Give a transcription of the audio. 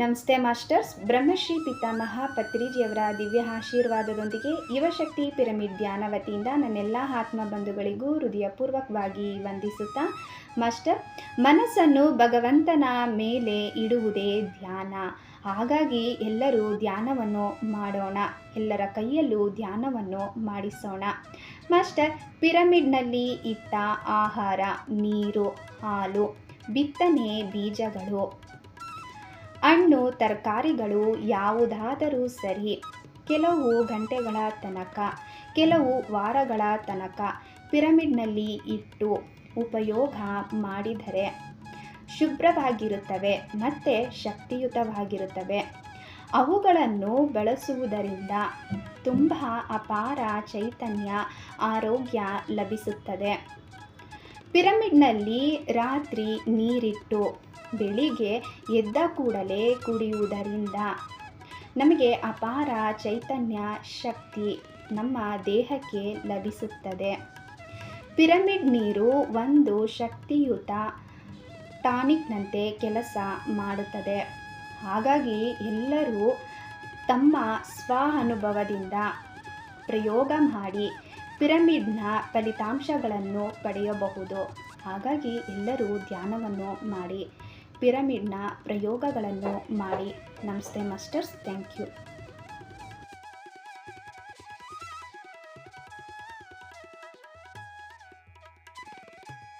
ನಮಸ್ತೆ ಮಾಸ್ಟರ್ಸ್. ಬ್ರಹ್ಮಶ್ರೀ ಪಿತಾಮಹ ಪತ್ರಿಜಿಯವರ ದಿವ್ಯ ಆಶೀರ್ವಾದದೊಂದಿಗೆ ಯುವಶಕ್ತಿ ಪಿರಮಿಡ್ ಧ್ಯಾನ ವತಿಯಿಂದ ನನ್ನೆಲ್ಲ ಆತ್ಮ ಬಂಧುಗಳಿಗೂ ಹೃದಯಪೂರ್ವಕವಾಗಿ ವಂದಿಸುತ್ತಾ, ಮಾಸ್ಟರ್, ಮನಸ್ಸನ್ನು ಭಗವಂತನ ಮೇಲೆ ಇಡುವುದೇ ಧ್ಯಾನ. ಹಾಗಾಗಿ ಎಲ್ಲರೂ ಧ್ಯಾನವನ್ನು ಮಾಡೋಣ, ಎಲ್ಲರ ಕೈಯಲ್ಲೂ ಧ್ಯಾನವನ್ನು ಮಾಡಿಸೋಣ. ಮಾಸ್ಟರ್, ಪಿರಮಿಡ್ನಲ್ಲಿ ಇಟ್ಟ ಆಹಾರ, ನೀರು, ಹಾಲು, ಬಿತ್ತನೆ ಬೀಜಗಳು, ಹಣ್ಣು ತರಕಾರಿಗಳು ಯಾವುದಾದರೂ ಸರಿ, ಕೆಲವು ಗಂಟೆಗಳ ತನಕ, ಕೆಲವು ವಾರಗಳ ತನಕ ಪಿರಮಿಡ್ನಲ್ಲಿ ಇಟ್ಟು ಉಪಯೋಗ ಮಾಡಿದರೆ ಶುಭ್ರವಾಗಿರುತ್ತವೆ ಮತ್ತು ಶಕ್ತಿಯುತವಾಗಿರುತ್ತವೆ. ಅವುಗಳನ್ನು ಬಳಸುವುದರಿಂದ ತುಂಬ ಅಪಾರ ಚೈತನ್ಯ, ಆರೋಗ್ಯ ಲಭಿಸುತ್ತದೆ. ಪಿರಮಿಡ್ನಲ್ಲಿ ರಾತ್ರಿ ನೀರಿಟ್ಟು ಬೆಳಿಗ್ಗೆ ಎದ್ದ ಕೂಡಲೇ ಕುಡಿಯುವುದರಿಂದ ನಮಗೆ ಅಪಾರ ಚೈತನ್ಯ, ಶಕ್ತಿ ನಮ್ಮ ದೇಹಕ್ಕೆ ಲಭಿಸುತ್ತದೆ. ಪಿರಮಿಡ್ ನೀರು ಒಂದು ಶಕ್ತಿಯುತ ಟಾನಿಕ್ನಂತೆ ಕೆಲಸ ಮಾಡುತ್ತದೆ. ಹಾಗಾಗಿ ಎಲ್ಲರೂ ತಮ್ಮ ಸ್ವ ಅನುಭವದಿಂದ ಪ್ರಯೋಗ ಮಾಡಿ ಪಿರಮಿಡ್ನ ಫಲಿತಾಂಶಗಳನ್ನು ಪಡೆಯಬಹುದು. ಹಾಗಾಗಿ ಎಲ್ಲರೂ ಧ್ಯಾನವನ್ನು ಮಾಡಿ, ಪಿರಮಿಡ್ನ ಪ್ರಯೋಗಗಳನ್ನು ಮಾಡಿ. ನಮಸ್ತೆ ಮಾಸ್ಟರ್ಸ್, ಥ್ಯಾಂಕ್ ಯು.